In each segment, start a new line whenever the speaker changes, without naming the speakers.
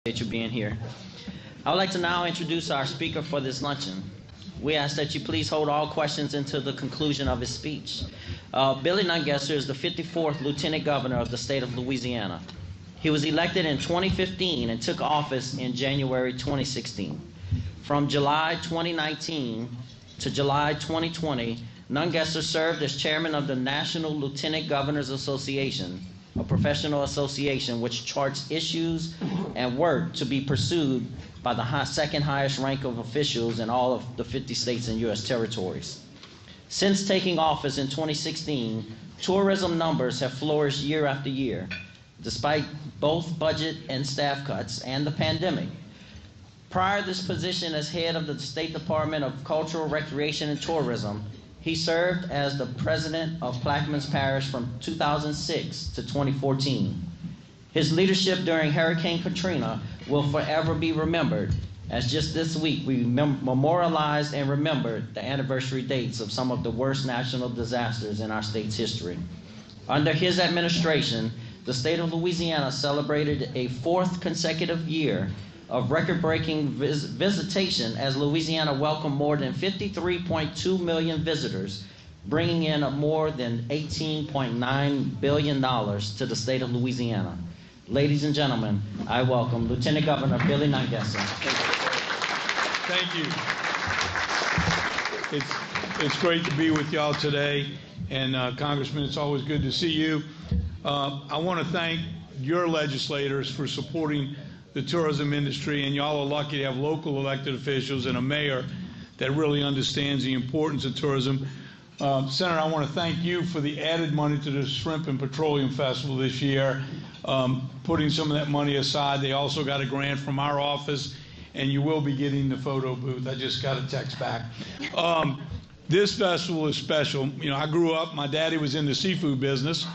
You being here. I would like to now introduce our speaker for this luncheon. We ask that you please hold all questions until the conclusion of his speech. Billy Nungesser is the 54th Lieutenant Governor of the state of Louisiana. He was elected in 2015 and took office in January 2016. From July 2019 to July 2020, Nungesser served as chairman of the National Lieutenant Governors Association, a professional association which charts issues and work to be pursued by the second highest rank of officials in all of the 50 states and U.S. territories. Since taking office in 2016, tourism numbers have flourished year after year, despite both budget and staff cuts and the pandemic. Prior to this position as head of the State Department of Cultural, Recreation, and Tourism, he served as the president of Plaquemines Parish from 2006 to 2014. His leadership during Hurricane Katrina will forever be remembered, as just this week we memorialized and remembered the anniversary dates of some of the worst national disasters in our state's history. Under his administration, the state of Louisiana celebrated a fourth consecutive year of record-breaking visitation as Louisiana welcomed more than 53.2 million visitors, bringing in more than $18.9 billion to the state of Louisiana. Ladies and gentlemen, I welcome Lieutenant Governor Billy Nungesser.
Thank you. It's great to be with y'all today, and Congressman, it's always good to see you. I want to thank your legislators for supporting the tourism industry, and y'all are lucky to have local elected officials and a mayor that really understands the importance of tourism. Senator, I want to thank you for the added money to the Shrimp and Petroleum Festival this year, putting some of that money aside. They also got a grant from our office, and you will be getting the photo booth. I just got a text back. This festival is special. You know, I grew up, my daddy was in the seafood business,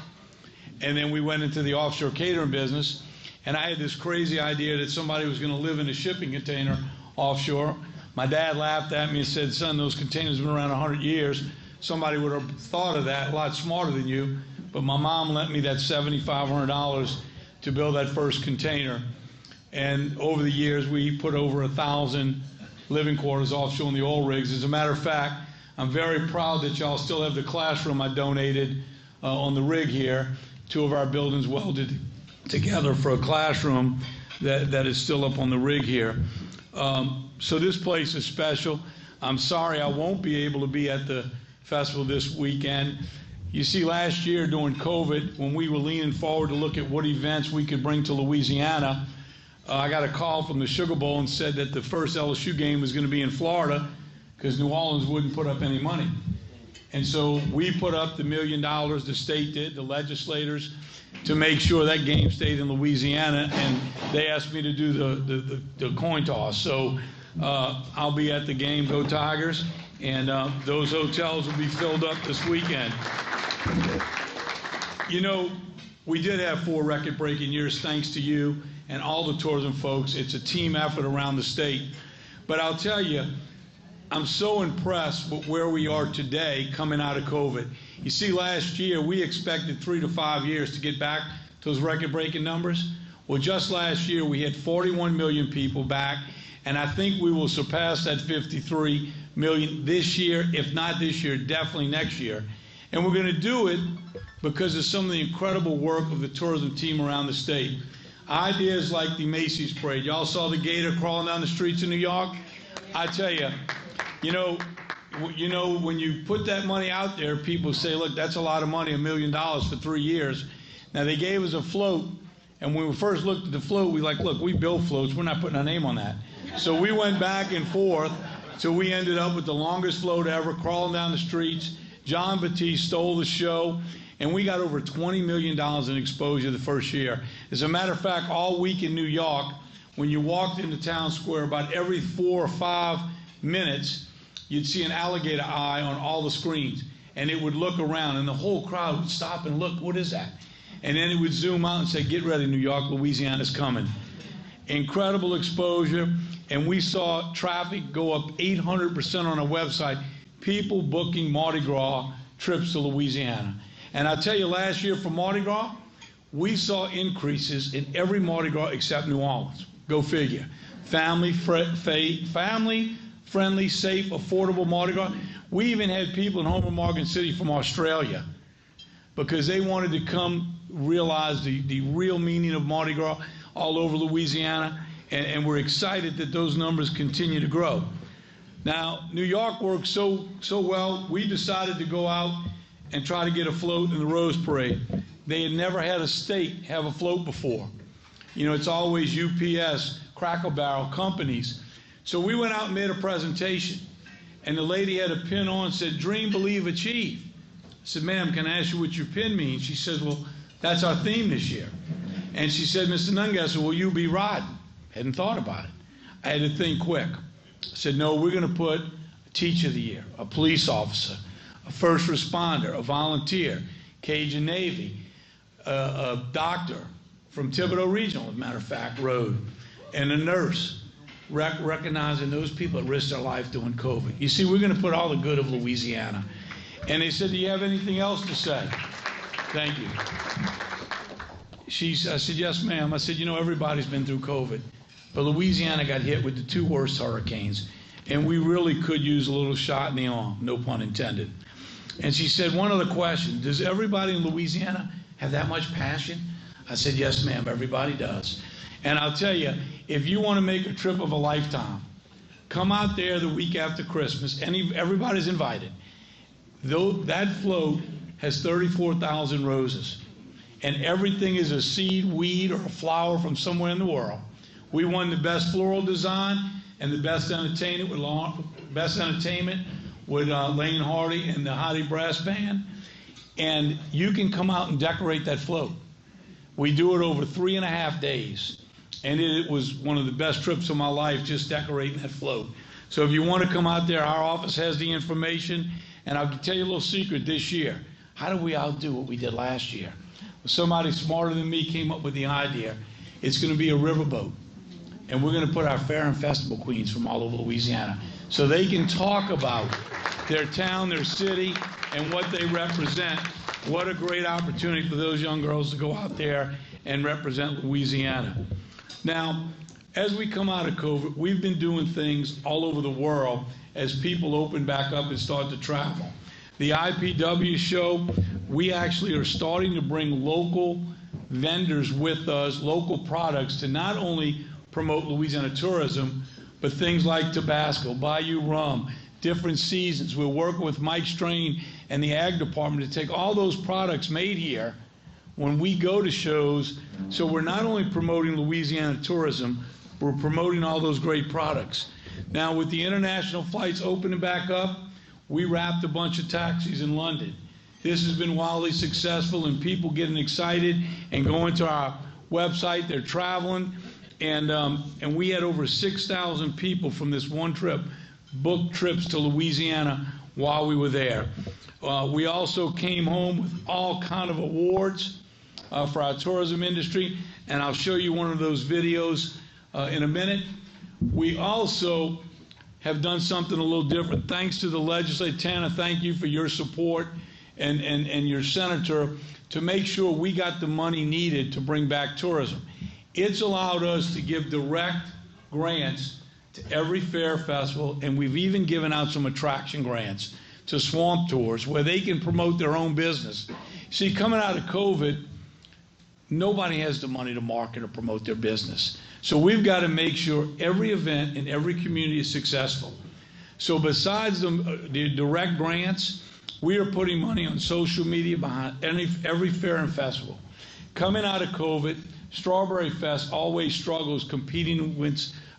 and then we went into the offshore catering business. And I had this crazy idea that somebody was going to live in a shipping container offshore. My dad laughed at me and said, son, those containers have been around 100 years. Somebody would have thought of that, a lot smarter than you. But my mom lent me that $7,500 to build that first container. And over the years, we put over 1,000 living quarters offshore in the oil rigs. As a matter of fact, I'm very proud that y'all still have the classroom I donated on the rig here. 2 of our buildings welded together for a classroom that is still up on the rig here. So this place is special. I'm sorry I won't be able to be at the festival this weekend. You see, last year during COVID, when we were leaning forward to look at what events we could bring to Louisiana, I got a call from the Sugar Bowl and said that the first LSU game was going to be in Florida because New Orleans wouldn't put up any money. And so we put up the $1 million, the state did, the legislators, to make sure that game stayed in Louisiana, and they asked me to do the coin toss. So I'll be at the game, go Tigers, and those hotels will be filled up this weekend. You know, we did have 4 record-breaking years thanks to you and all the tourism folks. It's a team effort around the state. But I'll tell you, I'm so impressed with where we are today coming out of COVID. You see, last year, we expected 3 to 5 years to get back to those record-breaking numbers. Well, just last year, we had 41 million people back, and I think we will surpass that 53 million this year. If not this year, definitely next year. And we're going to do it because of some of the incredible work of the tourism team around the state. Ideas like the Macy's parade. Y'all saw the gator crawling down the streets of New York? I tell you, you know, when you put that money out there, people say, look, that's a lot of money, $1 million for 3 years. Now, they gave us a float, and when we first looked at the float, we like, look, we build floats. We're not putting our name on that. So we went back and forth till we ended up with the longest float ever, crawling down the streets. John Batiste stole the show, and we got over $20 million in exposure the first year. As a matter of fact, all week in New York, when you walked into Town Square, about every 4 or 5 minutes, you'd see an alligator eye on all the screens, and it would look around, and the whole crowd would stop and look, what is that? And then it would zoom out and say, get ready, New York, Louisiana's coming. Incredible exposure, and we saw traffic go up 800% on our website, people booking Mardi Gras trips to Louisiana. And I'll tell you, last year for Mardi Gras, we saw increases in every Mardi Gras except New Orleans. Go figure. Family-friendly, safe, affordable Mardi Gras. We even had people in Homer Morgan City from Australia because they wanted to come realize the real meaning of Mardi Gras all over Louisiana, and we're excited that those numbers continue to grow. Now, New York works so well, we decided to go out and try to get a float in the Rose Parade. They had never had a state have a float before. You know, it's always UPS, Cracker Barrel, companies. So we went out and made a presentation, and the lady had a pin on, said, "Dream, believe, achieve." I said, "Ma'am, can I ask you what your pin means?" She said, "Well, that's our theme this year." And she said, "Mr. Nungesser, will you be riding?" Hadn't thought about it. I had to think quick. I said, "No, we're going to put a teacher of the year, a police officer, a first responder, a volunteer, Cajun Navy, a doctor from Thibodeau Regional, as a matter of fact, Road, and a nurse, recognizing those people that risked their life during COVID. You see, we're going to put all the good of Louisiana." And they said, "Do you have anything else to say?" "Thank you." I said, "Yes, ma'am." I said, "You know, everybody's been through COVID, but Louisiana got hit with the 2 worst hurricanes, and we really could use a little shot in the arm, no pun intended." And she said, "One other question. Does everybody in Louisiana have that much passion?" I said, "Yes, ma'am, everybody does." And I'll tell you, if you want to make a trip of a lifetime, come out there the week after Christmas. Everybody's invited. Though that float has 34,000 roses, and everything is a seed, weed, or a flower from somewhere in the world. We won the best floral design and the best entertainment with Lane Hardy and the Hardy Brass Band. And you can come out and decorate that float. We do it over 3.5 days. And it was one of the best trips of my life, just decorating that float. So if you want to come out there, our office has the information. And I'll tell you a little secret this year. How do we outdo what we did last year? Well, somebody smarter than me came up with the idea. It's going to be a riverboat. And we're going to put our fair and festival queens from all over Louisiana so they can talk about their town, their city, and what they represent. What a great opportunity for those young girls to go out there and represent Louisiana. Now, as we come out of COVID, we've been doing things all over the world as people open back up and start to travel. The IPW show, we actually are starting to bring local vendors with us, local products, to not only promote Louisiana tourism, but things like Tabasco, Bayou Rum, different seasons. We're working with Mike Strain and the Ag Department to take all those products made here when we go to shows. So we're not only promoting Louisiana tourism, we're promoting all those great products. Now, with the international flights opening back up, we wrapped a bunch of taxis in London. This has been wildly successful, and people getting excited and going to our website. They're traveling, and we had over 6,000 people from this one trip book trips to Louisiana while we were there. We also came home with all kind of awards for our tourism industry, and I'll show you one of those videos in a minute. We also have done something a little different. Thanks to the legislature, Tana, thank you for your support, and your senator, to make sure we got the money needed to bring back tourism. It's allowed us to give direct grants to every fair festival, and we've even given out some attraction grants to swamp tours where they can promote their own business. See, coming out of COVID, nobody has the money to market or promote their business. So we've got to make sure every event in every community is successful. So besides the direct grants, we are putting money on social media behind every fair and festival. Coming out of COVID, Strawberry Fest always struggles competing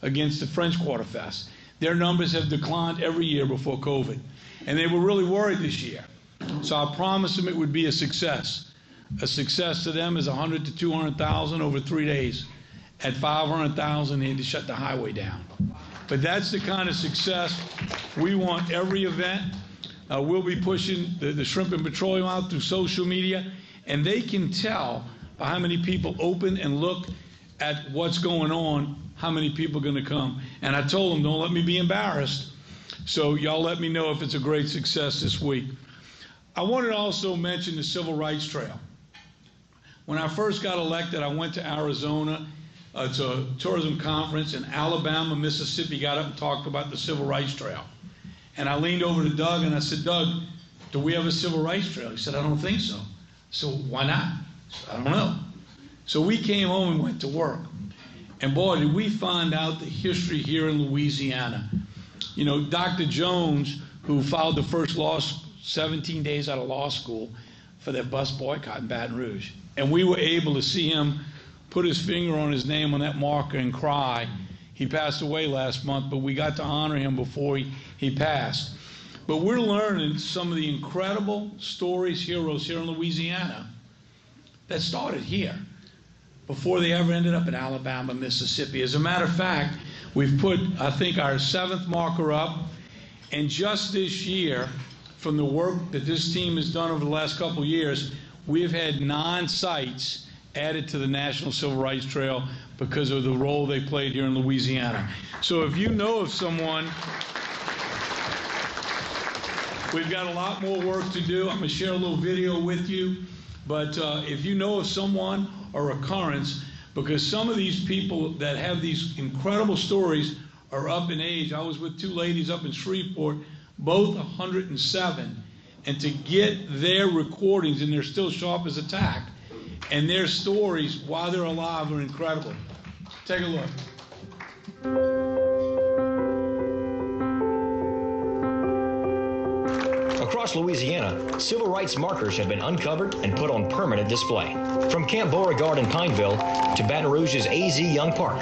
against the French Quarter Fest. Their numbers have declined every year before COVID, and they were really worried this year. So I promised them it would be a success. A success to them is 100 to 200,000 over 3 days. At 500,000, they had to shut the highway down. But that's the kind of success we want every event. We'll be pushing the Shrimp and Petroleum out through social media, and they can tell by how many people open and look at what's going on, how many people are going to come. And I told them, don't let me be embarrassed. So y'all let me know if it's a great success this week. I wanted to also mention the Civil Rights Trail. When I first got elected, I went to Arizona It's a tourism conference, and Alabama, Mississippi got up and talked about the Civil Rights Trail. And I leaned over to Doug and I said, Doug, do we have a Civil Rights Trail? He said, I don't think so. So why not? I said, I don't know. So we came home and went to work. And boy, did we find out the history here in Louisiana. You know, Dr. Jones, who filed the first 17 days out of law school for that bus boycott in Baton Rouge. And we were able to see him put his finger on his name on that marker and cry. He passed away last month, but we got to honor him before he passed. But we're learning some of the incredible stories, heroes here in Louisiana that started here before they ever ended up in Alabama, Mississippi. As a matter of fact, we've put, I think, our 7th marker up. And just this year, from the work that this team has done over the last couple of years, we've had 9 sites added to the National Civil Rights Trail because of the role they played here in Louisiana. So if you know of someone, we've got a lot more work to do. I'm going to share a little video with you. But if you know of someone or occurrence, because some of these people that have these incredible stories are up in age. I was with 2 ladies up in Shreveport, both 107. And to get their recordings, and they're still sharp as a tack, and their stories while they're alive are incredible. Take a look.
Across Louisiana, civil rights markers have been uncovered and put on permanent display. From Camp Beauregard in Pineville to Baton Rouge's A.Z. Young Park,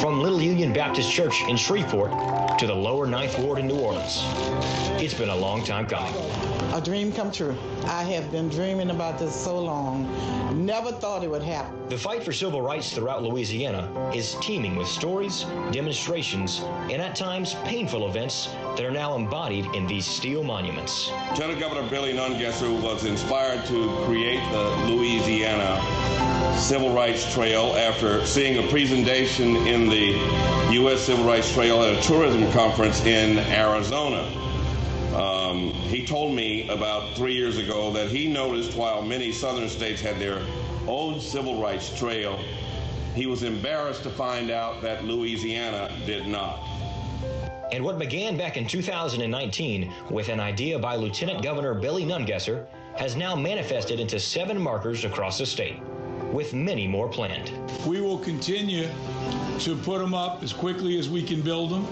from Little Union Baptist Church in Shreveport to the lower 9th Ward in New Orleans. It's been a long time coming.
A dream come true. I have been dreaming about this so long. Never thought it would happen.
The fight for civil rights throughout Louisiana is teeming with stories, demonstrations, and at times painful events that are now embodied in these steel monuments.
Lieutenant Governor Billy Nungesser was inspired to create the Louisiana Civil Rights Trail after seeing a presentation in the U.S. Civil Rights Trail at a tourism conference in Arizona. He told me about 3 years ago that he noticed while many southern states had their own civil rights trail, he was embarrassed to find out that Louisiana did not.
And what began back in 2019 with an idea by Lieutenant Governor Billy Nungesser has now manifested into 7 markers across the state, with many more planned.
We will continue to put them up as quickly as we can build them.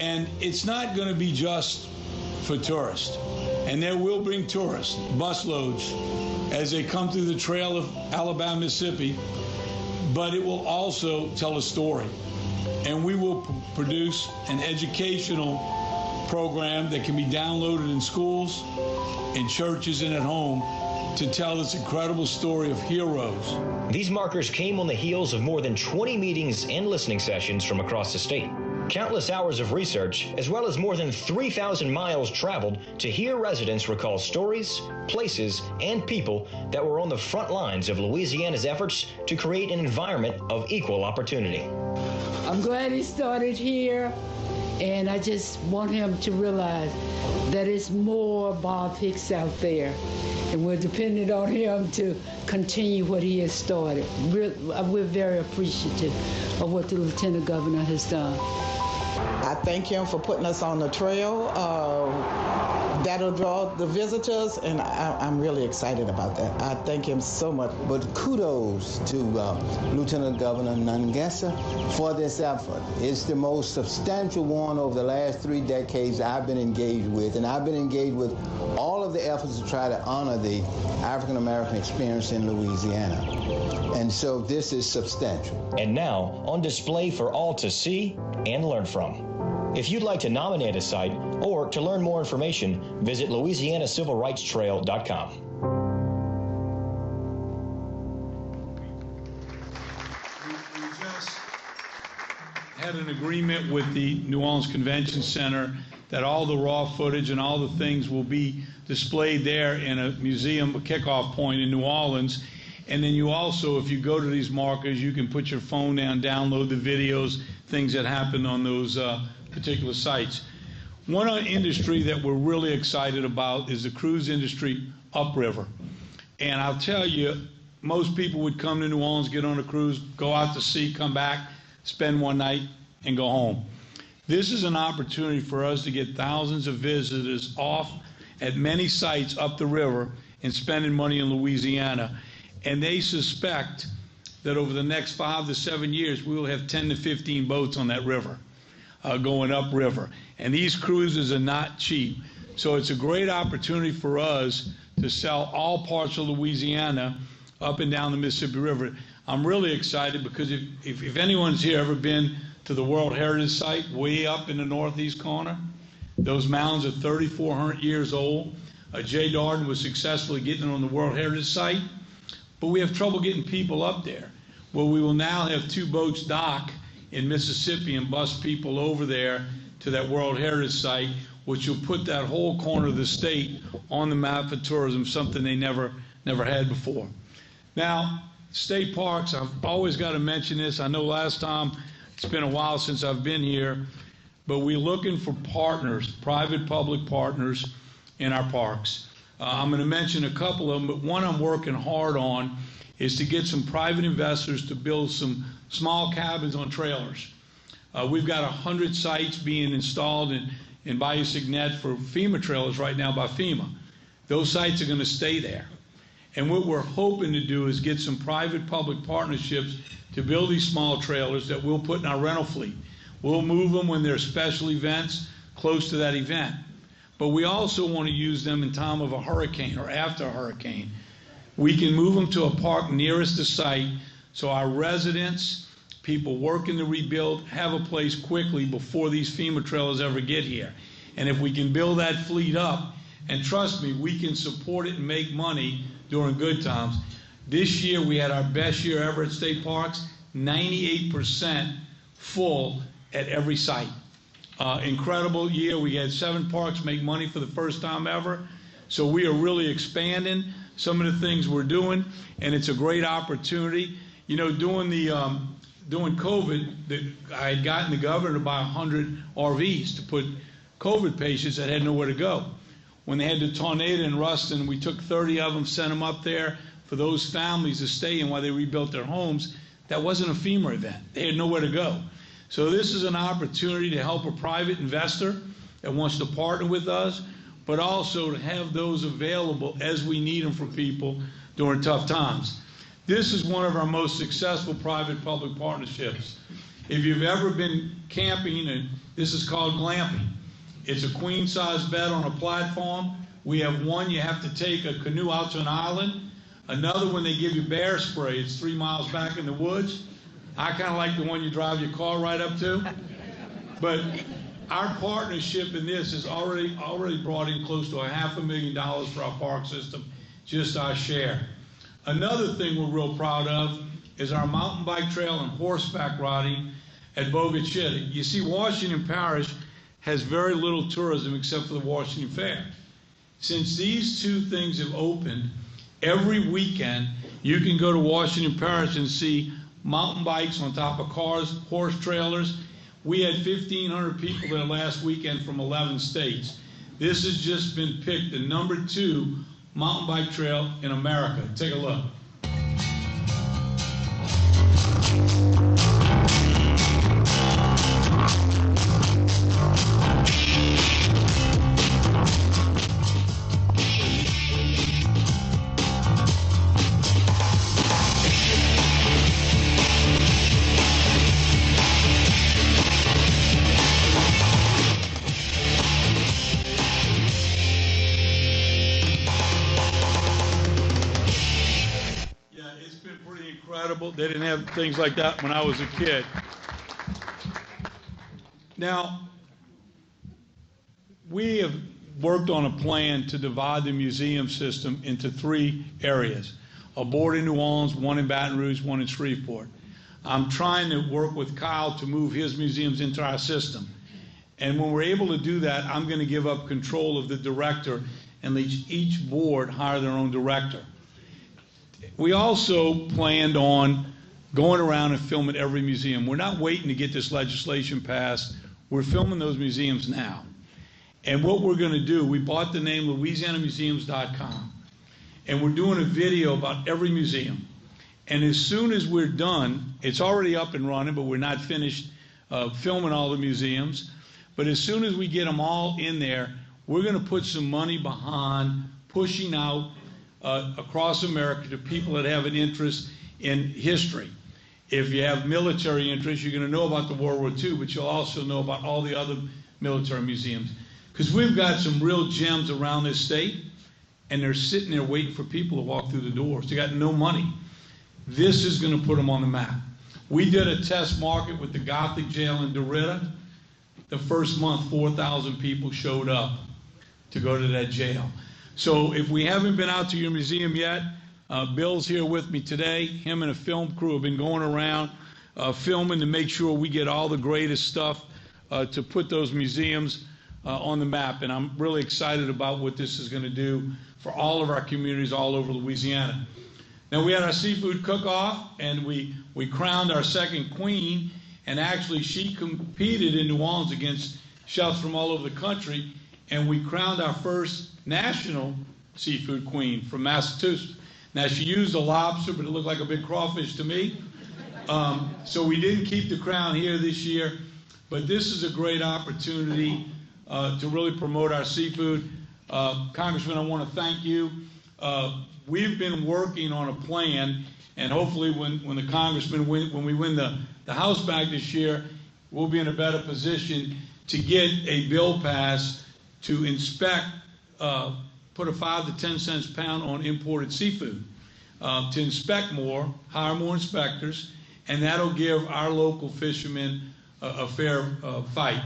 And it's not going to be just for tourists. And there will bring tourists, busloads, as they come through the trail of Alabama, Mississippi. But it will also tell a story. And we will produce an educational program that can be downloaded in schools, in churches, and at home to tell this incredible story of heroes.
These markers came on the heels of more than 20 meetings and listening sessions from across the state. Countless hours of research, as well as more than 3,000 miles traveled to hear residents recall stories, places, and people that were on the front lines of Louisiana's efforts to create an environment of equal opportunity.
I'm glad he started here, and I just want him to realize that it's more Bob Hicks out there, and we're dependent on him to continue what he has started. We're very appreciative of what the Lieutenant Governor has done.
I thank him for putting us on the trail. That'll draw the visitors, and I'm really excited about that. I thank him so much.
But kudos to Lieutenant Governor Nungesser for this effort. It's the most substantial one over the last 3 decades I've been engaged with, and I've been engaged with all of the efforts to try to honor the African-American experience in Louisiana. And so this is substantial.
And now on display for all to see and learn from. If you'd like to nominate a site or to learn more information, visit LouisianaCivilRightsTrail.com.
We just had an agreement with the New Orleans Convention Center that all the raw footage and all the things will be displayed there in a museum, a kickoff point in New Orleans. And then you also, if you go to these markers, you can put your phone down, download the videos, things that happen on those particular sites. One industry that we're really excited about is the cruise industry upriver. And I'll tell you, most people would come to New Orleans, get on a cruise, go out to sea, come back, spend one night, and go home. This is an opportunity for us to get thousands of visitors off at many sites up the river and spending money in Louisiana. And they suspect that over the next 5 to 7 years, we will have 10 to 15 boats on that river, going upriver. And these cruises are not cheap. So it's a great opportunity for us to sell all parts of Louisiana up and down the Mississippi River. I'm really excited because if anyone's here ever been to the World Heritage Site way up in the northeast corner, those mountains are 3,400 years old. Jay Darden was successfully getting on the World Heritage Site, but we have trouble getting people up there. Well, we will now have 2 boats dock in Mississippi and bus people over there to that World Heritage Site, which will put that whole corner of the state on the map for tourism, something they never had before. Now, state parks, I've always got to mention this. I know last time, it's been a while since I've been here, but we're looking for partners, private-public partners in our parks. I'm going to mention a couple of them, but one I'm working hard on is to get some private investors to build some small cabins on trailers. We've got 100 sites being installed in Bayou Signet for FEMA trailers right now by FEMA. Those sites are going to stay there. And what we're hoping to do is get some private-public partnerships to build these small trailers that we'll put in our rental fleet. We'll move them when there's special events close to that event. But we also want to use them in time of a hurricane or after a hurricane. We can move them to a park nearest the site so our residents, people working to rebuild, have a place quickly before these FEMA trailers ever get here. And if we can build that fleet up, and trust me, we can support it and make money during good times. This year we had our best year ever at state parks, 98% full at every site. Incredible year. We had 7 parks make money for the first time ever. So we are really expanding some of the things we're doing, and it's a great opportunity. You know, during COVID, I had gotten the governor to buy 100 RVs to put COVID patients that had nowhere to go. When they had the tornado in Ruston, we took 30 of them, sent them up there for those families to stay in while they rebuilt their homes. That wasn't a FEMA event. They had nowhere to go. So this is an opportunity to help a private investor that wants to partner with us, but also to have those available as we need them for people during tough times. This is one of our most successful private-public partnerships. If you've ever been camping, and this is called glamping. It's a queen-size bed on a platform. We have one, you have to take a canoe out to an island. Another one, they give you bear spray. It's 3 miles back in the woods. I kind of like the one you drive your car right up to. But our partnership in this has already brought in close to $500,000 for our park system, just our share. Another thing we're real proud of is our mountain bike trail and horseback riding at Bogachita. You see, Washington Parish has very little tourism except for the Washington Fair. Since these 2 things have opened, every weekend you can go to Washington Parish and see mountain bikes on top of cars, horse trailers. We had 1,500 people there last weekend from 11 states. This has just been picked the #2 mountain bike trail in America. Take a look. They didn't have things like that when I was a kid. Now, we have worked on a plan to divide the museum system into 3 areas. A board in New Orleans, one in Baton Rouge, one in Shreveport. I'm trying to work with Kyle to move his museums into our system. And when we're able to do that, I'm going to give up control of the director and let each board hire their own director. We also planned on going around and filming every museum. We're not waiting to get this legislation passed. We're filming those museums now. And what we're going to do, we bought the name LouisianaMuseums.com, and we're doing a video about every museum. And as soon as we're done, it's already up and running, but we're not finished filming all the museums. But as soon as we get them all in there, we're going to put some money behind pushing out across America to people that have an interest in history. If you have military interest, you're going to know about the World War II, but you'll also know about all the other military museums. Because we've got some real gems around this state, and they're sitting there waiting for people to walk through the doors. They got no money. This is going to put them on the map. We did a test market with the Gothic jail in DeRidder. The first month, 4,000 people showed up to go to that jail. So if we haven't been out to your museum yet, Bill's here with me today. Him and a film crew have been going around filming to make sure we get all the greatest stuff to put those museums on the map. And I'm really excited about what this is going to do for all of our communities all over Louisiana. Now, we had our seafood cook-off, and we crowned our second queen, and actually she competed in New Orleans against chefs from all over the country, and we crowned our first national seafood queen from Massachusetts. Now, she used a lobster, but it looked like a big crawfish to me. So we didn't keep the crown here this year, but this is a great opportunity to really promote our seafood. Congressman, I want to thank you. We've been working on a plan, and hopefully when the congressman when we win the House back this year, we'll be in a better position to get a bill passed to inspect, put a 5 to 10 cents a pound on imported seafood, to inspect more, hire more inspectors, and that'll give our local fishermen a fair fight.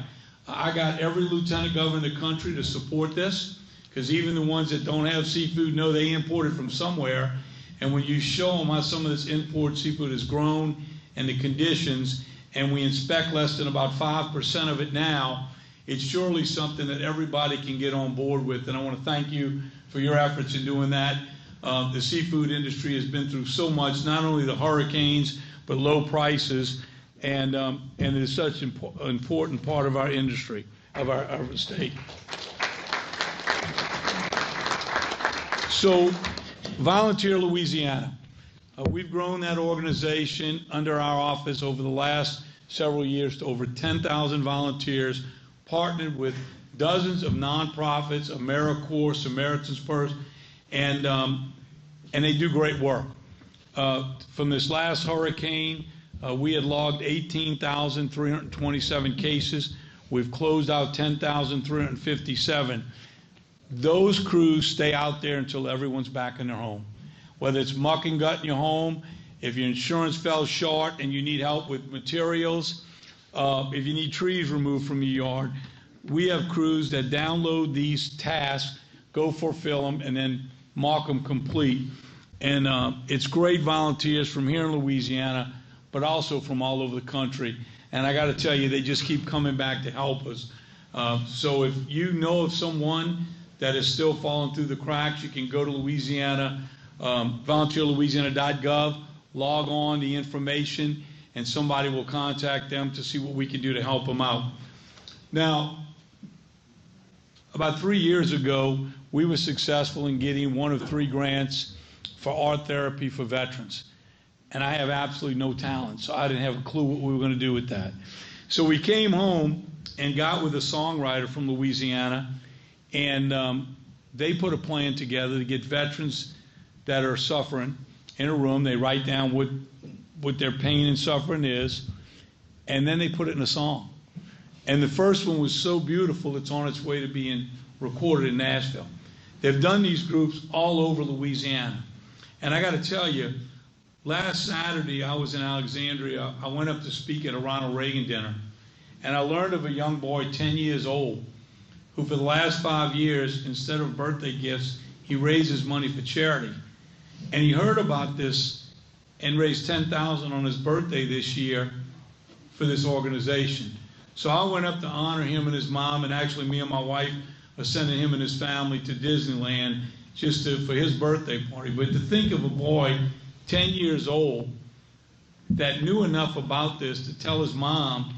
I got every lieutenant governor in the country to support this, because even the ones that don't have seafood know they import it from somewhere. And when you show them how some of this imported seafood is grown and the conditions, and we inspect less than about 5% of it now, it's surely something that everybody can get on board with. And I want to thank you for your efforts in doing that. The seafood industry has been through so much, not only the hurricanes, but low prices, and it is such an important part of our industry, of our state. So, Volunteer Louisiana. We've grown that organization under our office over the last several years to over 10,000 volunteers, partnered with dozens of nonprofits, AmeriCorps, Samaritan's Purse, and they do great work. From this last hurricane, we had logged 18,327 cases. We've closed out 10,357. Those crews stay out there until everyone's back in their home. Whether it's muck and gut in your home, if your insurance fell short and you need help with materials, if you need trees removed from your yard, we have crews that download these tasks, go fulfill them, and then mark them complete. And it's great volunteers from here in Louisiana, but also from all over the country. And I got to tell you, they just keep coming back to help us. So if you know of someone that is still falling through the cracks, you can go to Louisiana, volunteerlouisiana.gov, log on the information, and somebody will contact them to see what we can do to help them out. Now, about 3 years ago, we were successful in getting one of 3 grants for art therapy for veterans. And I have absolutely no talent, so I didn't have a clue what we were going to do with that. So we came home and got with a songwriter from Louisiana, and they put a plan together to get veterans that are suffering in a room. They write down what their pain and suffering is, and then they put it in a song. And the first one was so beautiful, it's on its way to being recorded in Nashville. They've done these groups all over Louisiana. And I got to tell you, last Saturday I was in Alexandria. I went up to speak at a Ronald Reagan dinner, and I learned of a young boy 10 years old who for the last 5 years, instead of birthday gifts, he raises money for charity. And he heard about this and raised $10,000 on his birthday this year for this organization. So I went up to honor him and his mom, and actually me and my wife are sending him and his family to Disneyland just for his birthday party. But to think of a boy 10 years old that knew enough about this to tell his mom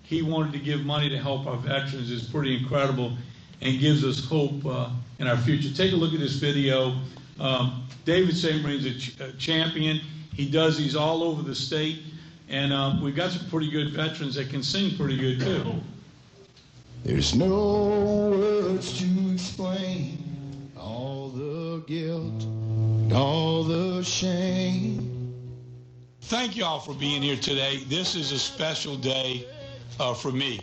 he wanted to give money to help our veterans is pretty incredible and gives us hope in our future. Take a look at this video. David St. Marine's a champion. He does these all over the state, and we've got some pretty good veterans that can sing pretty good too.
There's no words to explain all the guilt, all the shame.
Thank you all for being here today. This is a special day for me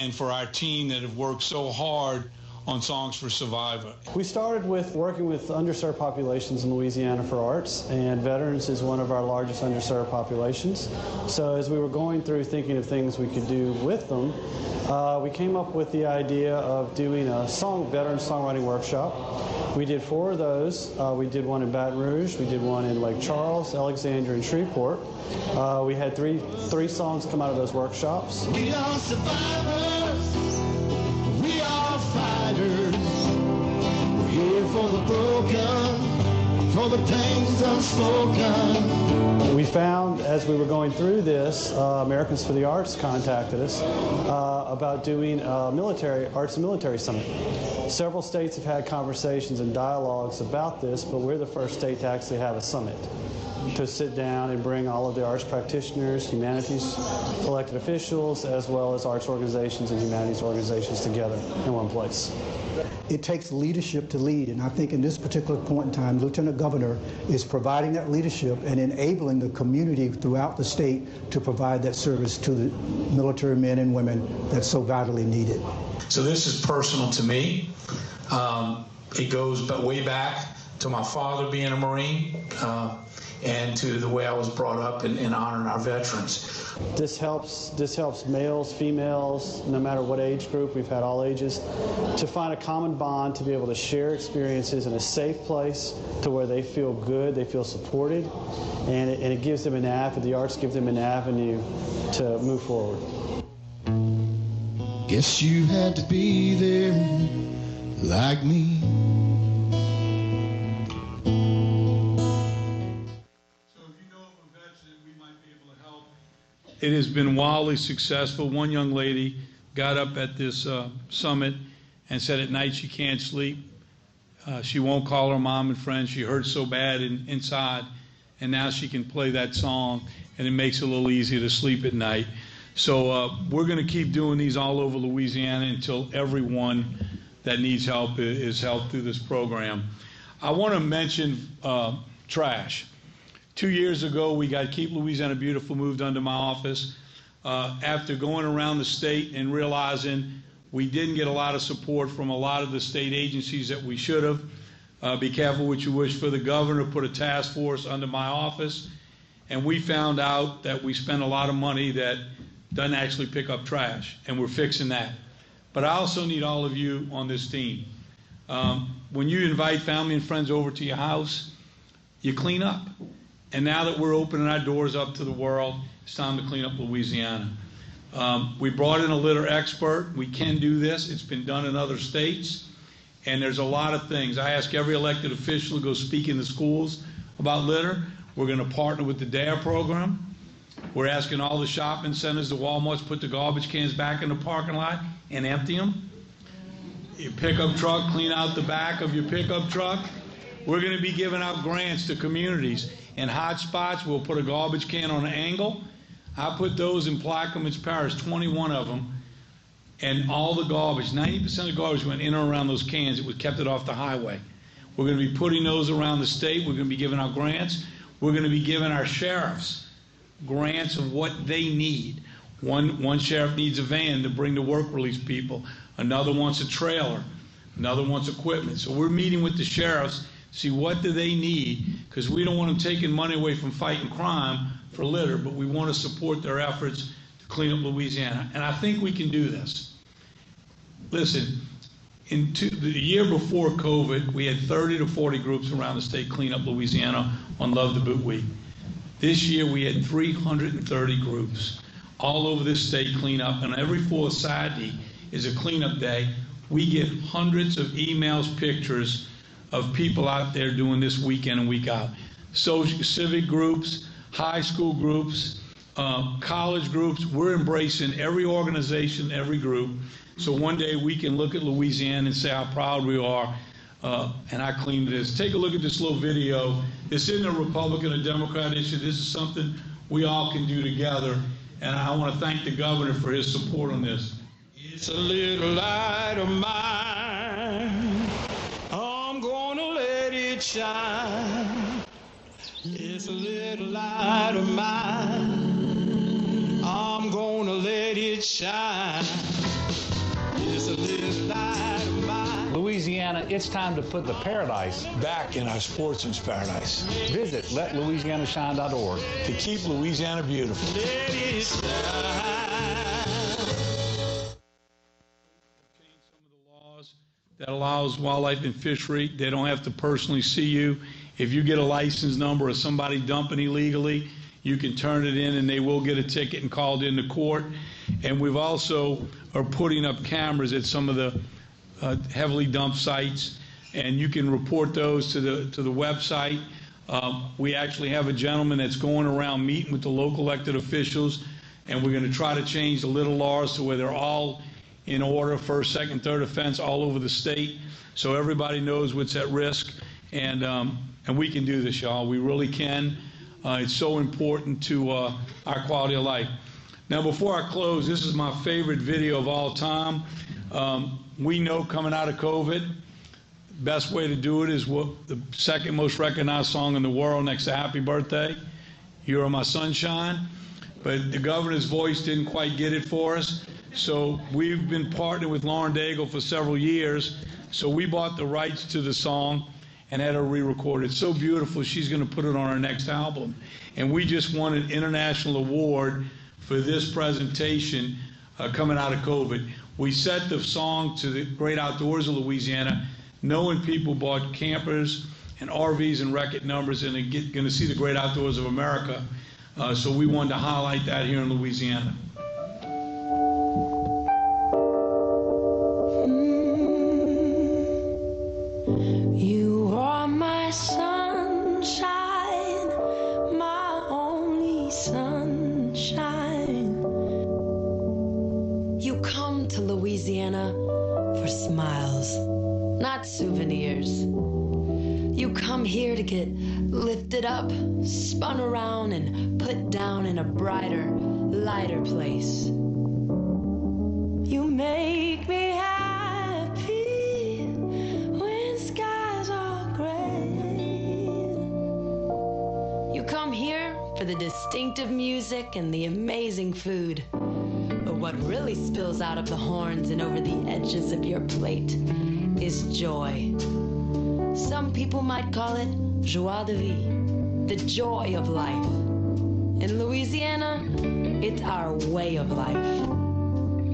and for our team that have worked so hard on Songs for Survivor.
We started with working with underserved populations in Louisiana for arts, and veterans is one of our largest underserved populations. So as we were going through thinking of things we could do with them, we came up with the idea of doing a veteran songwriting workshop. We did 4 of those. We did one in Baton Rouge, we did one in Lake Charles, Alexandria, and Shreveport. We had three songs come out of those workshops.
We are survivors. We are fighters. We're here for the broken, for the pains unspoken.
We found as we were going through this, Americans for the Arts contacted us about doing a arts and military summit. Several states have had conversations and dialogues about this, but we're the first state to actually have a summit, to sit down and bring all of the arts practitioners, humanities elected officials, as well as arts organizations and humanities organizations together in one place.
It takes leadership to lead, and I think in this particular point in time, Lieutenant Governor is providing that leadership and enabling the community throughout the state to provide that service to the military men and women that's so vitally needed.
So this is personal to me. It goes way back to my father being a Marine, and to the way I was brought up in honoring our veterans.
This helps males, females, no matter what age group, we've had all ages, to find a common bond, to be able to share experiences in a safe place to where they feel good, they feel supported, and it gives them the arts give them an avenue to move forward.
Guess you had to be there like me.
It has been wildly successful. One young lady got up at this summit and said at night she can't sleep. She won't call her mom and friends. She hurts so bad inside, and now she can play that song, and it makes it a little easier to sleep at night. So we're going to keep doing these all over Louisiana until everyone that needs help is helped through this program. I want to mention trash. 2 years ago, we got Keep Louisiana Beautiful moved under my office. After going around the state and realizing we didn't get a lot of support from a lot of the state agencies that we should have. Be careful what you wish for. The governor put a task force under my office, and we found out that we spend a lot of money that doesn't actually pick up trash, and we're fixing that. But I also need all of you on this team. When you invite family and friends over to your house, you clean up. And now that we're opening our doors up to the world, it's time to clean up Louisiana. We brought in a litter expert. We can do this. It's been done in other states. And there's a lot of things. I ask every elected official to go speak in the schools about litter. We're going to partner with the DARE program. We're asking all the shopping centers, the Walmarts, put the garbage cans back in the parking lot and empty them. Your pickup truck, clean out the back of your pickup truck. We're going to be giving out grants to communities. In hot spots, we'll put a garbage can on an angle. I put those in Plaquemines Parish, 21 of them, and all the garbage, 90% of the garbage went in or around those cans. It was kept it off the highway. We're going to be putting those around the state. We're going to be giving out grants. We're going to be giving our sheriffs grants of what they need. One sheriff needs a van to bring the work release people. Another wants a trailer. Another wants equipment. So we're meeting with the sheriffs, see what do they need, because we don't want them taking money away from fighting crime for litter, but we want to support their efforts to clean up Louisiana. And I think we can do this. Listen, the year before COVID, we had 30 to 40 groups around the state clean up Louisiana on Love the Boot Week. This year we had 330 groups all over this state clean up, and every fourth Saturday is a cleanup day. We get hundreds of emails, pictures of people out there doing this week in and week out. Social, civic groups, high school groups, college groups. We're embracing every organization, every group. So one day we can look at Louisiana and say how proud we are, and how clean it is. Take a look at this little video This isn't a Republican or Democrat issue. This is something we all can do together, and I want to thank the governor for his support on this.
It's a little light of mine. I'm gonna let it shine. It's a little light of mine. I'm gonna let it shine. It's a little light of mine.
Louisiana, it's time to put the paradise
Back in our sportsman's paradise.
Visit letlouisianashine.org
To keep Louisiana beautiful.
Let it shine.
That allows wildlife and fishery. They don't have to personally see you. If you get a license number or somebody dumping illegally, you can turn it in and they will get a ticket and called into court. And we've also are putting up cameras at some of the heavily dumped sites, and you can report those to the website. We actually have a gentleman that's going around meeting with the local elected officials, and we're going to try to change the little laws to where they're all in order, first, second, third offense all over the state, so everybody knows what's at risk, and we can do this, y'all. We really can. It's so important to our quality of life. Now, before I close, this is my favorite video of all time. We know coming out of COVID, best way to do it is what the second most recognized song in the world next to Happy Birthday, You Are My Sunshine. But the governor's voice didn't quite get it for us. So we've been partnering with Lauren Daigle for several years. So we bought the rights to the song and had her re-record it. It's so beautiful, she's going to put it on our next album. And we just won an international award for this presentation coming out of COVID. We set the song to the great outdoors of Louisiana, knowing people bought campers and RVs and record numbers and are going to see the great outdoors of America. So we wanted to highlight that here in Louisiana.
You are my sunshine, my only sunshine. You come to Louisiana for smiles, not souvenirs. You come here to get lifted up, spun around, and put down in a brighter, lighter place. You make me happy when skies are gray. You come here for the distinctive music and the amazing food. But what really spills out of the horns and over the edges of your plate is joy. Some people might call it joie de vivre, the joy of life. In Louisiana, it's our way of life.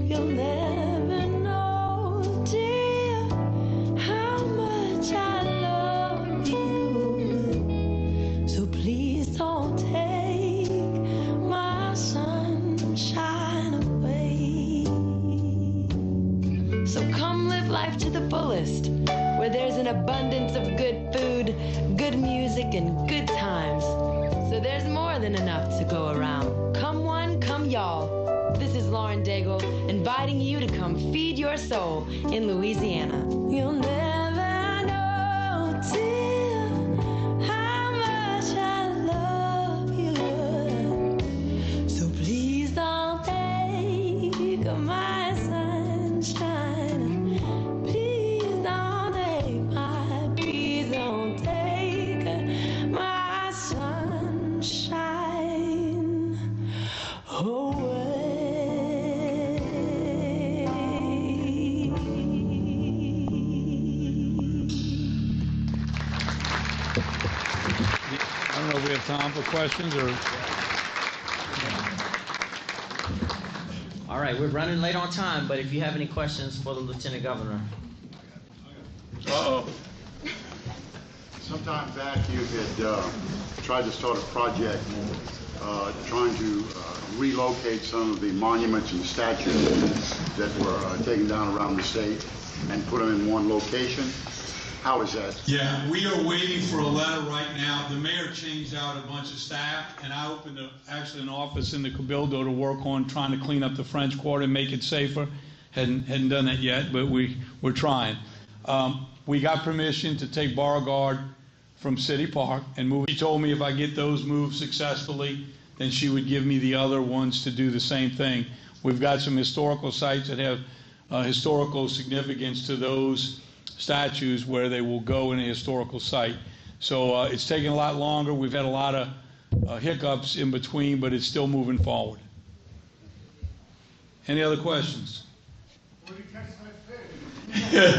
You'll never know, dear, how much I love you. So please don't take my sunshine away. So come live life to the fullest, where there's an abundance of good food, good music, and good times. So there's more than enough to go around. Come one, come y'all. This is Lauren Daigle, inviting you to come feed your soul in Louisiana. You'll never know, dear, how much I love you. So please don't take my sunshine. Please don't take my sunshine away.
I don't know if we have time for questions or...
All right, we're running late on time, but if you have any questions for the Lieutenant Governor.
Sometime back you had tried to start a project trying to relocate some of the monuments and statues that were taken down around the state and put them in one location. How is that?
Yeah, we are waiting for a letter right now. The mayor changed out a bunch of staff, and I opened actually an office in the Cabildo to work on trying to clean up the French Quarter and make it safer. Hadn't done that yet, but we're trying. We got permission to take Beauregard from City Park and move. She told me if I get those moved successfully, then she would give me the other ones to do the same thing. We've got some historical sites that have historical significance to those statues where they will go in a historical site. So it's taking a lot longer. We've had a lot of hiccups in between, but it's still moving forward. Any other questions?
Where did you catch that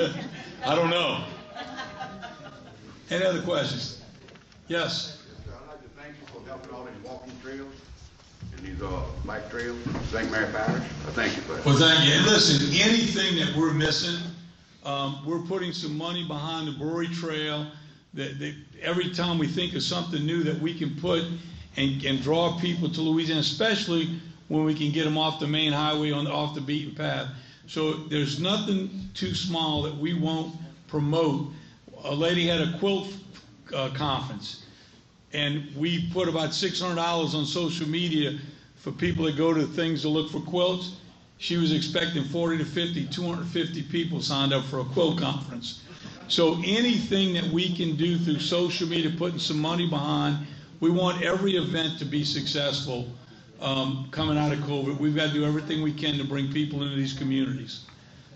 fish?
I don't know. Any other questions? Yes.
I'd like to thank you for helping all these walking trails and these bike trails. St. Mary Parish. I thank you for that.
Well, thank you. And listen, anything that we're missing, we're putting some money behind the Brewery Trail. That every time we think of something new that we can put and draw people to Louisiana, especially when we can get them off the main highway off the beaten path. So there's nothing too small that we won't promote. A lady had a quilt conference, and we put about $600 on social media for people that go to things to look for quilts. She was expecting 40 to 50, 250 people signed up for a quilt conference. So anything that we can do through social media, putting some money behind, we want every event to be successful coming out of COVID. We've got to do everything we can to bring people into these communities.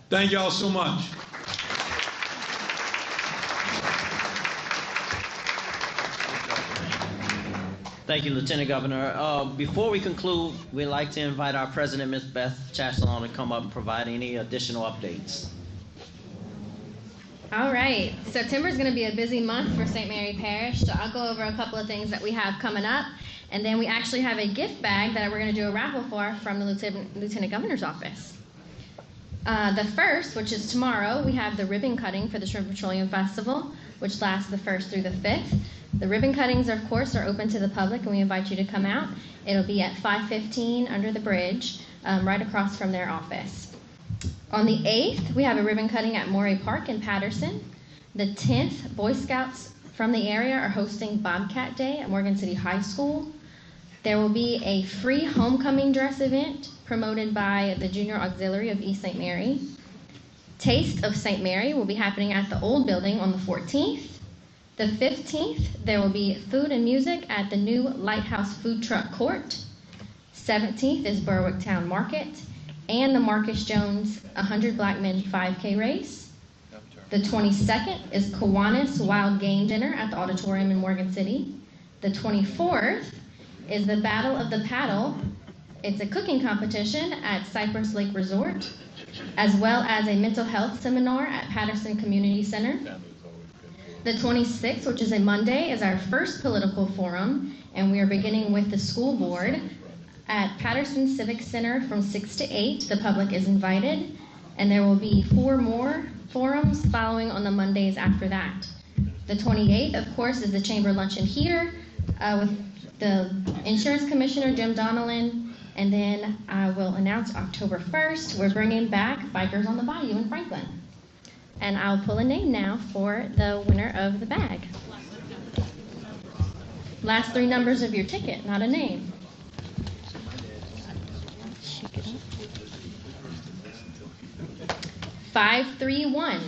Thank you all so much.
Thank you, Lieutenant Governor. Before we conclude, we'd like to invite our President, Ms. Beth Chaslon, to come up and provide any additional updates.
All right, September is going to be a busy month for St. Mary Parish, so I'll go over a couple of things that we have coming up, and then we actually have a gift bag that we're going to do a raffle for from the Lieutenant Governor's office. The first, which is tomorrow, we have the ribbon cutting for the Shrimp Petroleum Festival, which lasts the 1st through the 5th. The ribbon cuttings, of course, are open to the public, and we invite you to come out. It'll be at 5:15 under the bridge, right across from their office. On the 8th, we have a ribbon cutting at Morey Park in Patterson. The 10th, Boy Scouts from the area are hosting Bobcat Day at Morgan City High School. There will be a free homecoming dress event promoted by the Junior Auxiliary of East St. Mary. Taste of St. Mary will be happening at the old building on the 14th. The 15th, there will be food and music at the new Lighthouse Food Truck Court. 17th is Berwick Town Market and the Marcus Jones 100 Black Men 5K race. The 22nd is Kiwanis Wild Game Dinner at the Auditorium in Morgan City. The 24th is the Battle of the Paddle. It's a cooking competition at Cypress Lake Resort, as well as a mental health seminar at Patterson Community Center. The 26th, which is a Monday, is our first political forum, and we are beginning with the school board at Patterson Civic Center from 6 to 8. The public is invited, and there will be 4 more forums following on the Mondays after that. The 28th, of course, is the Chamber Luncheon here with the Insurance Commissioner, Jim Donnellan, and then I will announce October 1st, we're bringing back Bikers on the Bayou in Franklin. And I'll pull a name now for the winner of the bag. Last 3 numbers of your ticket, not a name. Shake it up. 531.